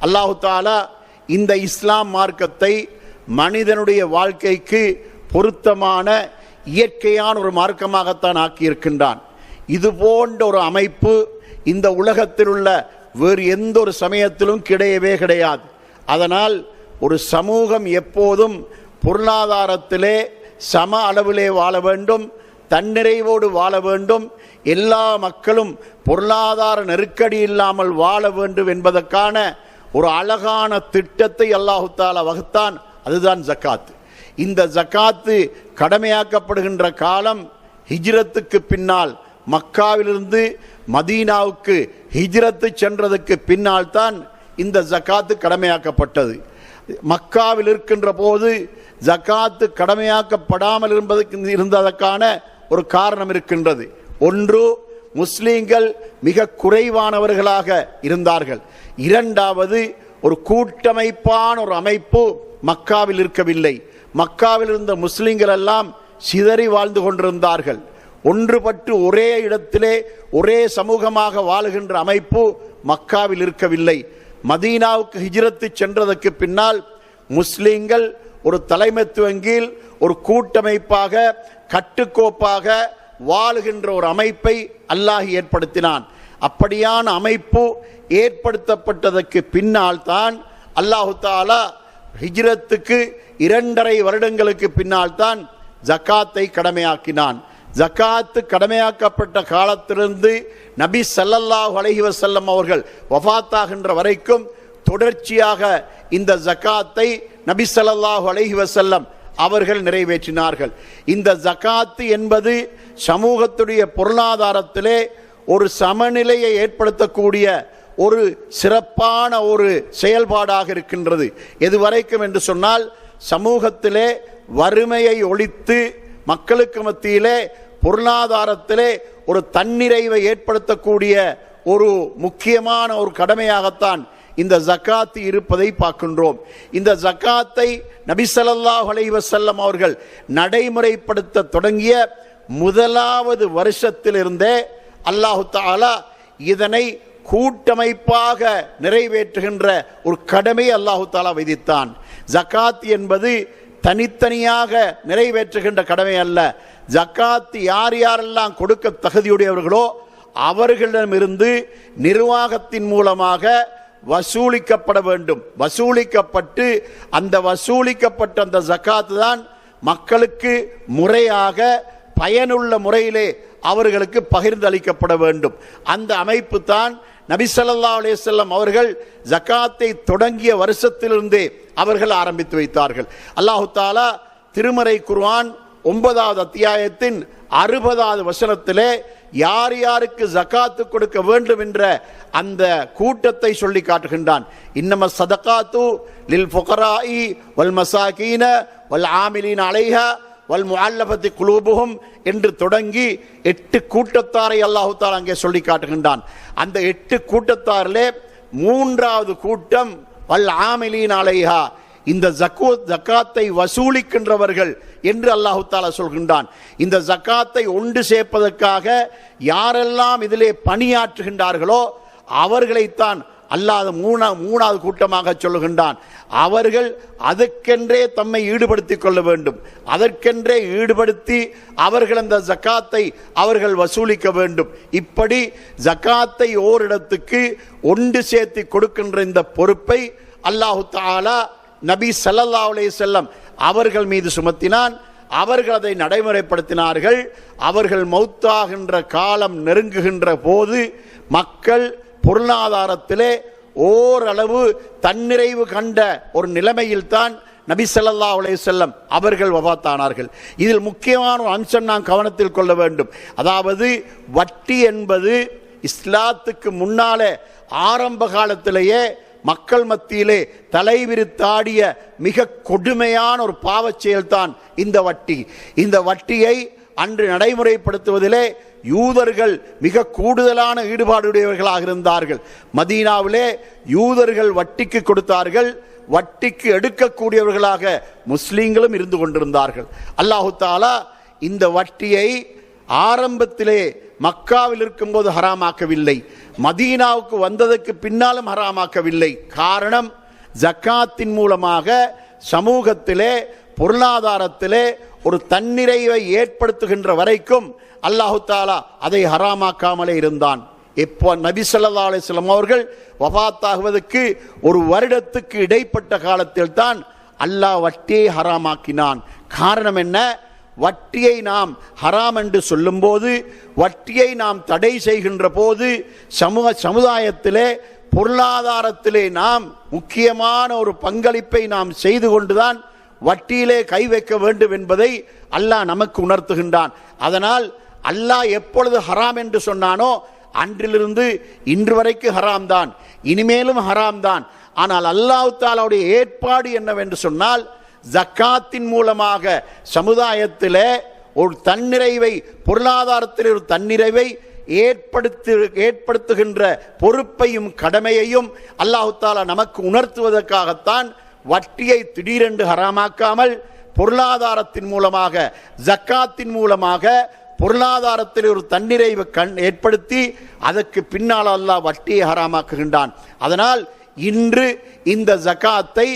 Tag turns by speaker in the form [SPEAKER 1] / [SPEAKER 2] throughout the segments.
[SPEAKER 1] அல்லாஹு தாலா இந்த இஸ்லாம் மார்க்கத்தை மனிதனுடைய வாழ்க்கைக்கு பொருத்தமான இயற்கையான ஒரு மார்க்கமாகத்தான் ஆக்கியிருக்கின்றான். இது போன்ற ஒரு அமைப்பு இந்த உலகத்தில் உள்ள வேறு எந்த ஒரு சமயத்திலும் கிடையவே கிடையாது. அதனால் ஒரு சமூகம் எப்போதும் பொருளாதாரத்திலே சம அளவிலே வாழ வேண்டும், தன்னிறைவோடு வாழ வேண்டும், எல்லா மக்களும் பொருளாதார நெருக்கடி இல்லாமல் வாழ வேண்டும் என்பதற்கான ஒரு அழகான திட்டத்தை அல்லாஹு தஆலா வகுத்தான். அதுதான் ஜக்காத். இந்த ஜக்காத்து கடமையாக்கப்படுகின்ற காலம் ஹிஜ்ரத்துக்கு பின்னால், மக்காவிலிருந்து மதீனாவுக்கு ஹிஜ்ரத்து சென்றதுக்கு பின்னால் தான் இந்த ஜக்காத்து கடமையாக்கப்பட்டது. மக்காவில் இருக்கின்ற போது ஜக்காத்து கடமையாக்கப்படாமல் இருந்ததற்கான ஒரு காரணம் இருக்கின்றது. ஒன்று, முஸ்லீம்கள் மிக குறைவானவர்களாக இருந்தார்கள். இரண்டாவது, ஒரு கூட்டமைப்பான ஒரு அமைப்பு மக்காவில் இருக்கவில்லை. மக்காவில் இருந்த முஸ்லீம்கள் எல்லாம் சிதறி வாழ்ந்து கொண்டிருந்தார்கள். ஒன்றுபட்டு ஒரே இடத்திலே ஒரே சமூகமாக வாழுகின்ற அமைப்பு மக்காவில் இருக்கவில்லை. மதீனாவுக்கு ஹிஜ்ரத்து சென்றதற்கு பின்னால் முஸ்லீம்கள் ஒரு தலைமைத்துவம் கீழ் ஒரு கூட்டமைப்பாக கட்டுக்கோப்பாக வாழுகின்ற ஒரு அமைப்பை அல்லாஹ் ஏற்படுத்தினான். அப்படியான அமைப்பு ஏற்படுத்தப்பட்டதற்கு பின்னால் தான் அல்லாஹு தஆலா ஹிஜ்ரத்துக்கு 2.5 வருடங்களுக்கு பின்னால் தான் ஜக்காத்தை கடமையாக்கினான். ஜக்காத்து கடமையாக்கப்பட்ட காலத்திலிருந்து நபி ஸல்லல்லாஹு அலைஹி வஸல்லம் அவர்கள் வஃபாத்தாகின்ற வரைக்கும் தொடர்ச்சியாக இந்த ஜக்காத்தை நபி ஸல்லல்லாஹு அலைஹி வஸல்லம் அவர்கள் நிறைவேற்றினார்கள். இந்த ஜக்காத்து என்பது சமூகத்துடைய பொருளாதாரத்திலே ஒரு சமநிலையை ஏற்படுத்தக்கூடிய ஒரு சிறப்பான ஒரு செயல்பாடாக இருக்கின்றது. எதுவரைக்கும் என்று சொன்னால், சமூகத்திலே வறுமையை ஒழித்து மக்களுக்கு மத்தியிலே பொருளாதாரத்திலே ஒரு தன்னிறைவை ஏற்படுத்தக்கூடிய ஒரு முக்கியமான ஒரு கடமையாகத்தான் இந்த ஜக்காத்து இருப்பதை பார்க்கின்றோம். இந்த ஜக்காத்தை நபி ஸல்லல்லாஹு அலைஹி வஸல்லம் அவர்கள் நடைமுறைப்படுத்த தொடங்கிய முதலாவது வருஷத்திலிருந்தே அல்லாஹு தஆலா இதனை கூட்டமைப்பாக நிறைவேற்றுகின்ற ஒரு கடமை அல்லாஹு தஆலா விதித்தான். ஜக்காத் என்பது தனித்தனியாக நிறைவேற்றுகின்ற கடமை அல்ல. ஜக்காத் யார் யாரெல்லாம் கொடுக்க தகுதியுடையவர்களோ அவர்களிடமிருந்து நிர்வாகத்தின் மூலமாக வசூலிக்கப்பட வேண்டும். வசூலிக்கப்பட்டு அந்த வசூலிக்கப்பட்ட அந்த ஜக்காத் தான் மக்களுக்கு முறையாக பயனுள்ள முறையிலே அவர்களுக்கு பகிர்ந்தளிக்கப்பட வேண்டும். அந்த அமைப்பு தான் நபி ஸல்லல்லாஹு அலைஹி வஸல்லம் அவர்கள் ஜக்காத்தை தொடங்கிய வருஷத்திலிருந்தே அவர்கள் ஆரம்பித்து வைத்தார்கள். அல்லாஹு தஆலா திருமறை குர்ஆன் 9வது அத்தியாயத்தின் 60வது வசனத்திலே யார் யாருக்கு ஜக்காத்து கொடுக்க வேண்டும் என்ற அந்த கூட்டத்தை சொல்லி காட்டுகின்றான். இன்னம ஸதகாத்து லில் ஃபுகராஇ வல் மசாகீன வல் ஆமிலீன அலைஹா வல் முஅல்லஃபத்தி குலூபுஹும் என்று தொடங்கி 8 கூட்டத்தாரை அல்லாஹு தஆலா அங்கே சொல்லி காட்டுகின்றான். அந்த 8 கூட்டத்தாரிலே 3வது கூட்டம் வல் ஆமிலீன அலைஹா, இந்த ஜக்காத்தை வசூலிக்கின்றவர்கள் என்று அல்லாஹு தஆலா சொல்கின்றான். இந்த ஜக்காத்தை ஒன்று சேர்ப்பதற்காக யாரெல்லாம் இதிலே பணியாற்றுகின்றார்களோ அவர்களைத்தான் அல்லாஹ் 3வது கூட்டமாக சொல்லுகின்றான். அவர்கள் அதற்கென்றே தம்மை ஈடுபடுத்திக் கொள்ள வேண்டும். அதற்கென்றே ஈடுபடுத்தி அவர்கள் அந்த ஜக்காத்தை அவர்கள் வசூலிக்க வேண்டும். இப்படி ஜக்காத்தை ஓரிடத்துக்கு ஒன்று சேர்த்து கொடுக்கின்ற இந்த பொறுப்பை அல்லாஹு தஆலா நபி ஸல்லல்லாஹு அலைஹி வஸல்லம் அவர்கள் மீது சுமத்தினான். அவர்கள் அதை நடைமுறைப்படுத்தினார்கள். அவர்கள் மௌத்தாகின்ற காலம் நெருங்குகின்ற போது மக்கள் பொருளாதாரத்திலே ஓரளவு தன்னிறைவு கண்ட ஒரு நிலைமையில் தான் நபி ஸல்லல்லாஹு அலைஹி வஸல்லம் அவர்கள் வஃபாத்தானார்கள். இதில் முக்கியமான ஒரு அம்சம் நாம் கவனத்தில் கொள்ள வேண்டும். அதாவது வட்டி என்பது இஸ்லாத்துக்கு முன்னாலே ஆரம்ப காலத்திலேயே மக்கள் மத்தியிலே தலைவிரித்தாடிய மிக கொடுமையான ஒரு பாவச் செயல்தான் இந்த வட்டி. இந்த வட்டியை அன்று நடைமுறைப்படுத்துவதிலே யூதர்கள் மிக கூடுதலான ஈடுபாடுடையவர்களாக இருந்தார்கள். மதீனாவிலே யூதர்கள் வட்டிக்கு கொடுத்தார்கள். வட்டிக்கு எடுக்கக்கூடியவர்களாக முஸ்லிம்களும் இருந்து கொண்டிருந்தார்கள். அல்லாஹு தஆலா இந்த வட்டியை ஆரம்பத்திலே மக்காவில் இருக்கும்போது ஹராமாக்கவில்லை, மதீனாவுக்கு வந்ததற்கு பின்னாலும் ஹராமாக்கவில்லை. காரணம், ஜக்காத்தின் மூலமாக சமூகத்திலே பொருளாதாரத்திலே ஒரு தன்னிறைவை ஏற்படுத்துகின்ற வரைக்கும் அல்லாஹு தாலா அதை ஹராமாக்காமலே இருந்தான். எப்போ நபி ஸல்லல்லாஹு அலைஹி வஸல்லம் அவர்கள் வஃபாத்தாகுவதற்கு ஒரு வருடத்துக்கு இடைப்பட்ட காலத்தில் தான் அல்லாஹ் வட்டியை ஹராமாக்கினான். காரணம் என்ன? வட்டியை நாம் ஹராம் என்று சொல்லும்போது, வட்டியை நாம் தடை செய்கின்ற போது சமுதாயத்திலே பொருளாதாரத்திலே நாம் முக்கியமான ஒரு பங்களிப்பை நாம் செய்து கொண்டுதான் வட்டியிலே கை வைக்க வேண்டும் என்பதை அல்லாஹ் நமக்கு உணர்த்துகின்றான். அதனால் அல்லாஹ் எப்பொழுது ஹராம் என்று சொன்னானோ அன்றிலிருந்து இன்று வரைக்கும் ஹராம் தான், இனிமேலும் ஹராம் தான். ஆனால் அல்லாஹ் தஆலாவுடைய ஏற்பாடு என்னவென்று சொன்னால், ஜக்காத்தின் மூலமாக சமுதாயத்திலே ஒரு தன்னிறைவை, பொருளாதாரத்தில் ஒரு தன்னிறைவை ஏற்படுத்துகின்ற பொறுப்பையும் கடமையையும் அல்லாஹ் தஆலா நமக்கு உணர்த்துவதற்காகத்தான் வட்டியை திடீரென்று ஹராமாக்காமல் பொருளாதாரத்தின் மூலமாக, ஜக்காத்தின் மூலமாக பொருளாதாரத்தில் ஒரு தன்னிறைவை ஏற்படுத்தி அதற்கு பின்னால் அல்லாஹ் வட்டியை ஹராமாக்குகின்றான். அதனால் இன்று இந்த ஜக்காத்தை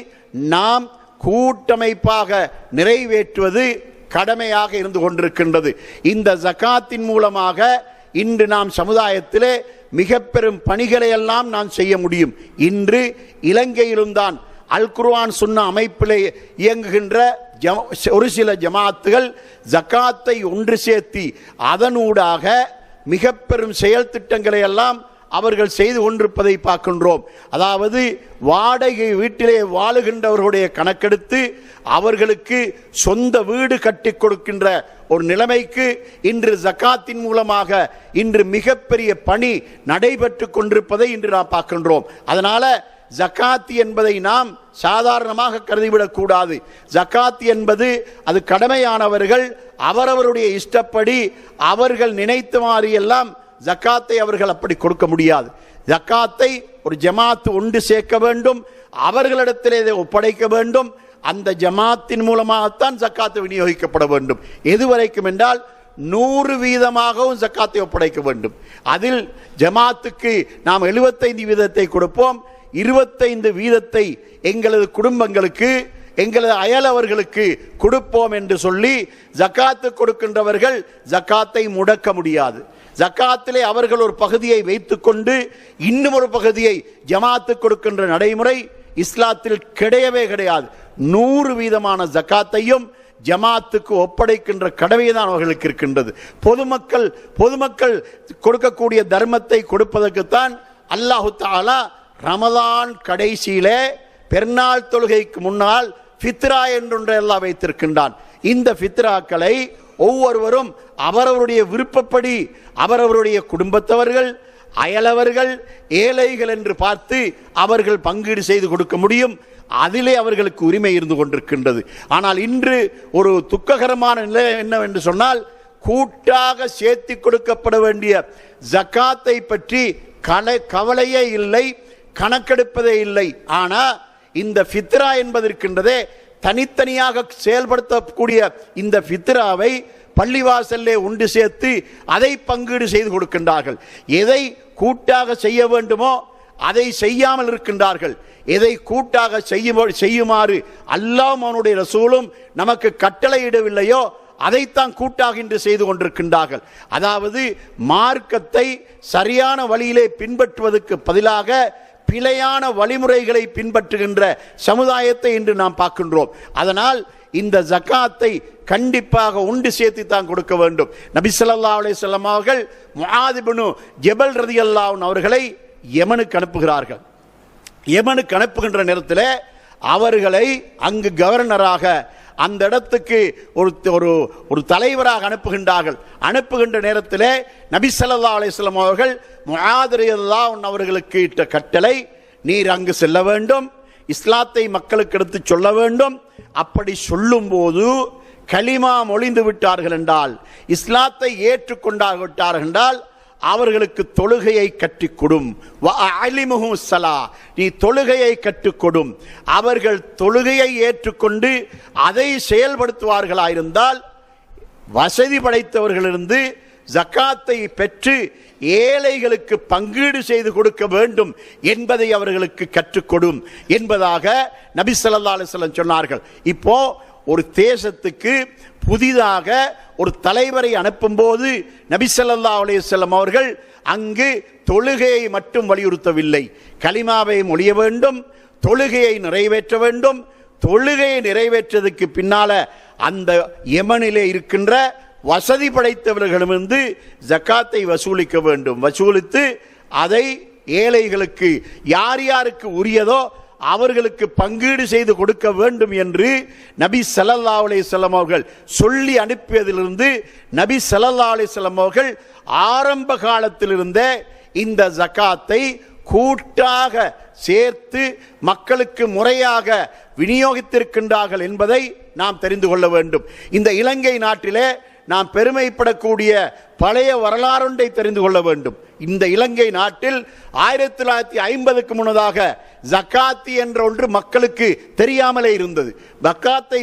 [SPEAKER 1] நாம் கூட்டமைப்பாக நிறைவேற்றுவது கடமையாக இருந்து கொண்டிருக்கின்றது. இந்த ஜக்காத்தின் மூலமாக இன்று நாம் சமுதாயத்திலே மிக பெரும் பணிகளை எல்லாம் நாம் செய்ய முடியும். இன்று இலங்கையிலும் தான் அல் குர்ஆன் சுன்னா அமைப்பிலே இயங்குகின்ற ஒரு சில ஜமாத்துகள் ஜக்காத்தை ஒன்று சேர்த்தி அதனூடாக மிக பெரும் செயல் திட்டங்களை எல்லாம் அவர்கள் செய்து கொண்டிருப்பதை பார்க்கின்றோம். அதாவது வாடகை வீட்டிலே வாழுகின்றவர்களுடைய கணக்கெடுத்து அவர்களுக்கு சொந்த வீடு கட்டி கொடுக்கின்ற ஒரு நிலைமைக்கு இன்று ஜக்காத்தின் மூலமாக இன்று மிகப்பெரிய பணி நடைபெற்று கொண்டிருப்பதை இன்று நாம் பார்க்கின்றோம். அதனால ஜக்காத் என்பதை நாம் சாதாரணமாக கருதிவிடக் கூடாது. ஜக்காத் என்பது அது கடமையானவர்கள் அவரவருடைய இஷ்டப்படி அவர்கள் நினைத்த மாதிரி எல்லாம் ஜக்காத்தை அவர்கள் அப்படி கொடுக்க முடியாது. ஜக்காத்தை ஒரு ஜமாத் ஒன்று சேர்க்க வேண்டும், அவர்களிடத்திலே இதை ஒப்படைக்க வேண்டும். அந்த ஜமாத்தின் மூலமாகத்தான் ஜக்காத்து விநியோகிக்கப்பட வேண்டும். எதுவரைக்கும் என்றால் 100% ஜக்காத்தை ஒப்படைக்க வேண்டும். அதில் ஜமாத்துக்கு நாம் 75% கொடுப்போம், 25% எங்களது குடும்பங்களுக்கு, எங்களது அயலவர்களுக்கு கொடுப்போம் என்று சொல்லி ஜக்காத்து கொடுக்கின்றவர்கள் ஜக்காத்தை முடக்க முடியாது. ஜக்காத்திலே அவர்கள் ஒரு பகுதியை வைத்துக்கொண்டு இன்னும் ஒரு பகுதியை ஜமாத்து கொடுக்கின்ற நடைமுறை இஸ்லாத்தில் கிடையவே கிடையாது. 100% ஜக்காத்தையும் ஜமாத்துக்கு ஒப்படைக்கின்ற கடமை தான் அவர்களுக்கு இருக்கின்றது. பொதுமக்கள் கொடுக்கக்கூடிய தர்மத்தை கொடுப்பதற்குத்தான் அல்லாஹு தஆலா ரமலான் கடைசியிலே பெருநாள் தொழுகைக்கு முன்னால் ஃபித்ரா என்றொன்றெல்லாம் வைத்திருக்கின்றான். இந்த ஃபித்ராக்களை ஒவ்வொருவரும் அவரவருடைய விருப்பப்படி அவரவருடைய குடும்பத்தவர்கள், அயலவர்கள், ஏழைகள் என்று பார்த்து அவர்கள் பங்கீடு செய்து கொடுக்க முடியும். அதிலே அவர்களுக்கு உரிமை இருந்து கொண்டிருக்கின்றது. ஆனால் இன்று ஒரு துக்ககரமான நிலை என்னவென்று சொன்னால், கூட்டாக சேர்த்து கொடுக்கப்பட வேண்டிய ஜக்காத்தை பற்றி கவலையே இல்லை, கணக்கெடுப்பதே இல்லை. ஆனால் இந்த ஃபித்ரா என்பதற்கின்றதே தனித்தனியாக செயல்படுத்தக்கூடிய இந்த ஃபித்ராவை பள்ளிவாசல்லே ஒன்று சேர்த்து அதை பங்கீடு செய்து கொடுக்கின்றார்கள். எதை கூட்டாக செய்ய வேண்டுமோ அதை செய்யாமல் இருக்கின்றார்கள். எதை கூட்டாக செய்யுமாறு அல்லாஹ்வும் அவனுடைய ரசூலும் நமக்கு கட்டளையிடவில்லையோ அதைத்தான் கூட்டாக இன்று செய்து கொண்டிருக்கின்றார்கள். அதாவது மார்க்கத்தை சரியான வழியிலே பின்பற்றுவதற்கு பதிலாக பிழையான வழிமுறைகளை பின்பற்றுகின்ற சமுதாயத்தை இன்று நாம் பார்க்கின்றோம். அதனால் இந்த ஜக்காத்தை கண்டிப்பாக ஒன்று சேர்த்து தான் கொடுக்க வேண்டும். நபி ஸல்லல்லாஹு அலைஹி வஸல்லம் அவர்கள் முஆத் இப்னு ஜபல் ரலியல்லாஹு அன்ஹு அவர்களை யமனுக்கு அனுப்புகிறார்கள். யமனுக்கு அனுப்புகின்ற நேரத்தில் அவர்களை அங்கு கவர்னராக அந்த இடத்துக்கு ஒரு தலைவராக அனுப்புகின்றார்கள். அனுப்புகின்ற நேரத்தில் நபி ஸல்லல்லாஹு அலைஹி வஸல்லம் அவர்கள் முஆத் ரலியல்லாஹு அன்ஹு அவர்களுக்கு இட்ட கட்டளை, நீர் அங்கு செல்ல வேண்டும், இஸ்லாத்தை மக்களுக்கு எடுத்து சொல்ல வேண்டும். அப்படி சொல்லும் போது கலிமா மொழிந்து விட்டார்கள் என்றால், இஸ்லாத்தை ஏற்றுக்கொண்டார்கள் என்றால் அவர்களுக்கு தொழுகையை கற்றுக் கொடும். நீ தொழுகையை கற்றுக் கொடும். அவர்கள் தொழுகையை ஏற்றுக்கொண்டு அதை செயல்படுத்துவார்களாயிருந்தால் வசதி படைத்தவர்களிருந்து ஜக்காத்தை பெற்று ஏழைகளுக்கு பங்கீடு செய்து கொடுக்க வேண்டும் என்பதை அவர்களுக்கு கற்றுக்கொடும் என்பதாக நபி ஸல்லல்லாஹு அலைஹி வஸல்லம் சொன்னார்கள். இப்போ ஒரு தேசத்துக்கு புதிதாக ஒரு தலைவரை அனுப்பும் போது நபி ஸல்லல்லாஹு அலைஹி வஸல்லம் அவர்கள் அங்கு தொழுகையை மட்டும் வலியுறுத்தவில்லை, கலிமாவை மொழிய வேண்டும், தொழுகையை நிறைவேற்ற வேண்டும். தொழுகையை நிறைவேற்றதுக்கு பின்னால அந்த யமனிலே இருக்கின்ற வசதி படைத்தவர்களிடமிருந்து ஜக்காத்தை வசூலிக்க வேண்டும். வசூலித்து அதை ஏழைகளுக்கு யார் யாருக்கு உரியதோ அவர்களுக்கு பங்கீடு செய்து கொடுக்க வேண்டும் என்று நபி ஸல்லல்லாஹு அலைஹி வஸல்லம் அவர்கள் சொல்லி அனுப்பியதிலிருந்து நபி ஸல்லல்லாஹு அலைஹி வஸல்லம் அவர்கள் ஆரம்ப காலத்திலிருந்தே இந்த ஜக்காத்தை கூட்டாக சேர்த்து மக்களுக்கு முறையாக விநியோகித்திருக்கின்றார்கள் என்பதை நாம் தெரிந்து கொள்ள வேண்டும். இந்த இலங்கை நாட்டிலே நாம் பெருமைப்படக்கூடிய பழைய வரலாறொன்றை தெரிந்து கொள்ள வேண்டும். இந்த இலங்கை நாட்டில் 1950க்கு முன்னதாக ஜக்காத்தி என்ற ஒன்று மக்களுக்கு தெரியாமலே இருந்தது. ஜக்காத்தை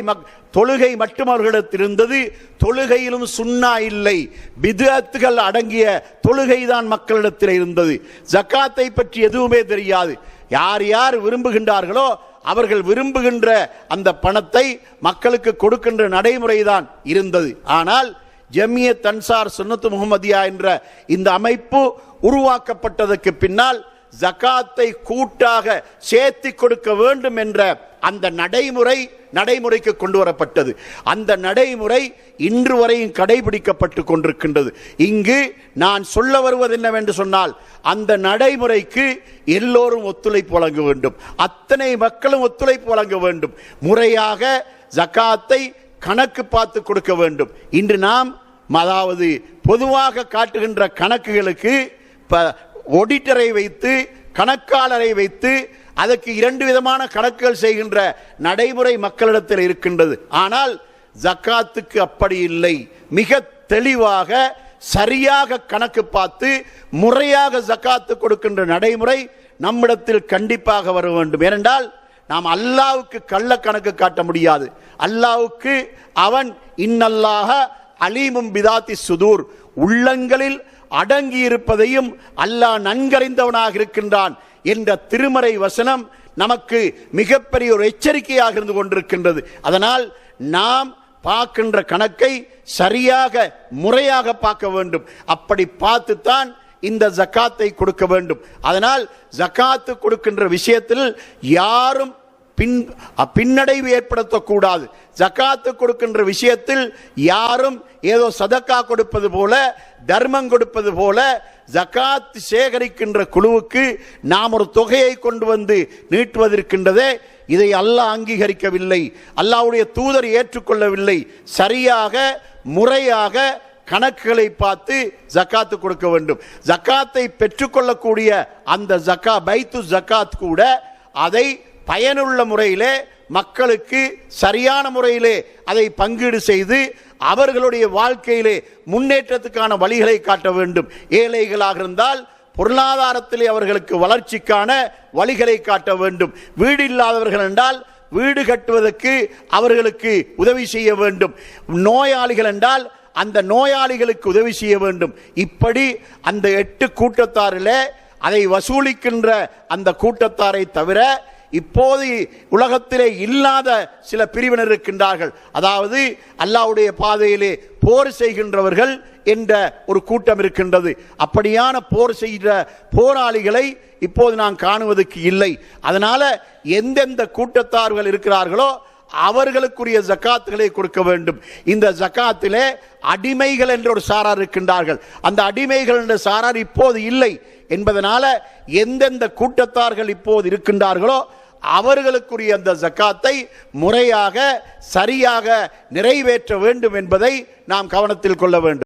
[SPEAKER 1] தொழுகை மட்டும் அவர்களிடத்தில் இருந்தது. தொழுகையிலும் சுன்னா இல்லை, பித்அத்துகள் அடங்கிய தொழுகைதான் மக்களிடத்தில் இருந்தது. ஜக்காத்தை பற்றி எதுவுமே தெரியாது. யார் யார் விரும்புகின்றார்களோ அவர்கள் விரும்புகின்ற அந்த பணத்தை மக்களுக்கு கொடுக்கின்ற நடைமுறைதான் இருந்தது. ஆனால் ஜமியத் அன்சார் சுன்னத் முஹம்மதியா என்ற இந்த அமைப்பு உருவாக்கப்பட்டதற்கு பின்னால் ஜகாத்தை கூட்டாக சேர்த்து கொடுக்க வேண்டும் என்ற அந்த நடைமுறைக்கு கொண்டு வரப்பட்டது. அந்த நடைமுறை இன்று வரையும் கடைபிடிக்கப்பட்டு கொண்டிருக்கின்றது. இங்கு நான் சொல்ல வருவது என்னவென்று சொன்னால், அந்த நடைமுறைக்கு எல்லோரும் ஒத்துழைப்பு வழங்க வேண்டும், அத்தனை மக்களும் ஒத்துழைப்பு வழங்க வேண்டும். முறையாக ஜகாத்தை கணக்கு பார்த்து கொடுக்க வேண்டும். இன்று நாம் அதாவது பொதுவாக காட்டுகின்ற கணக்குகளுக்கு ஆடிட்டரை வைத்து கணக்காளரை வைத்து அதற்கு 2 விதமான கணக்குகள் செய்கின்ற நடைமுறை மக்களிடத்தில் இருக்கின்றது. ஆனால் ஜக்காத்துக்கு அப்படி இல்லை. மிக தெளிவாக சரியாக கணக்கு பார்த்து முறையாக ஜக்காத்து கொடுக்கின்ற நடைமுறை நம்மிடத்தில் கண்டிப்பாக வர வேண்டும். ஏனென்றால் நாம் அல்லாஹ்வுக்கு கள்ள கணக்கு காட்ட முடியாது. அல்லாஹ்வுக்கு அவன் இன்னல்லாஹ அலீமும் பிதாத்தி சுதூர், உள்ளங்களில் அடங்கி இருப்பதையும் அல்லாஹ் நன்கறிந்தவனாக இருக்கின்றான் என்ற திருமறை வசனம் நமக்கு மிகப்பெரிய ஒரு எச்சரிக்கையாக இருந்து கொண்டிருக்கின்றது. அதனால் நாம் பார்க்கின்ற கணக்கை சரியாக முறையாக பார்க்க வேண்டும். அப்படி பார்த்துத்தான் இந்த ஜக்காத்தை கொடுக்க வேண்டும். அதனால் ஜக்காத்து கொடுக்கின்ற விஷயத்தில் யாரும் பின்னடைவு ஏற்படுத்தக்கூடாது. ஜக்காத்து கொடுக்கின்ற விஷயத்தில் யாரும் ஏதோ சதக்கா கொடுப்பது போல, தர்மம் கொடுப்பது போல ஜக்காத் சேகரிக்கின்ற குழுவுக்கு நாம் ஒரு தொகையை கொண்டு வந்து நீட்டுவதற்கின்றதே, இதை அல்லாஹ் அங்கீகரிக்கவில்லை, அல்லாஹ்வுடைய தூதர் ஏற்றுக்கொள்ளவில்லை. சரியாக முறையாக கணக்குகளை பார்த்து ஜக்காத்து கொடுக்க வேண்டும். ஜக்காத்தை பெற்றுக்கொள்ளக்கூடிய அந்த பைத்து ஜக்காத் கூட அதை பயனுள்ள முறையிலே மக்களுக்கு சரியான முறையிலே அதை பங்கீடு செய்து அவர்களுடைய வாழ்க்கையிலே முன்னேற்றத்துக்கான வழிகளை காட்ட வேண்டும். ஏழைகளாக இருந்தால் பொருளாதாரத்திலே அவர்களுக்கு வளர்ச்சிக்கான வழிகளை காட்ட வேண்டும். வீடு இல்லாதவர்கள் என்றால் வீடு கட்டுவதற்கு அவர்களுக்கு உதவி செய்ய வேண்டும். நோயாளிகள் என்றால் அந்த நோயாளிகளுக்கு உதவி செய்ய வேண்டும். இப்படி அந்த 8 கூட்டத்தாரிலே அதை வசூலிக்கின்ற அந்த கூட்டத்தாரை தவிர இப்போது உலகத்திலே இல்லாத சில பிரிவினர் இருக்கின்றார்கள். அதாவது அல்லாஹ்வுடைய பாதையிலே போர் செய்கின்றவர்கள் என்ற ஒரு கூட்டம் இருக்கின்றது. அப்படியான போர் செய்கிற போராளிகளை இப்போது நான் காணுவதற்கு இல்லை. அதனால எந்தெந்த கூட்டத்தார்கள் இருக்கிறார்களோ அவர்களுக்குரிய ஜக்காத்துகளை கொடுக்க வேண்டும். இந்த ஜக்காத்திலே அடிமைகள் என்ற ஒரு சாரார் இருக்கின்றார்கள். அந்த அடிமைகள் என்ற சாரார் இப்போது இல்லை என்பதனால எந்தெந்த கூட்டத்தார்கள் இப்போது இருக்கின்றார்களோ அவர்களுக்குரிய அந்த ஜக்காத்தை முறையாக சரியாக நிறைவேற்ற வேண்டும் என்பதை நாம் கவனத்தில் கொள்ள வேண்டும்.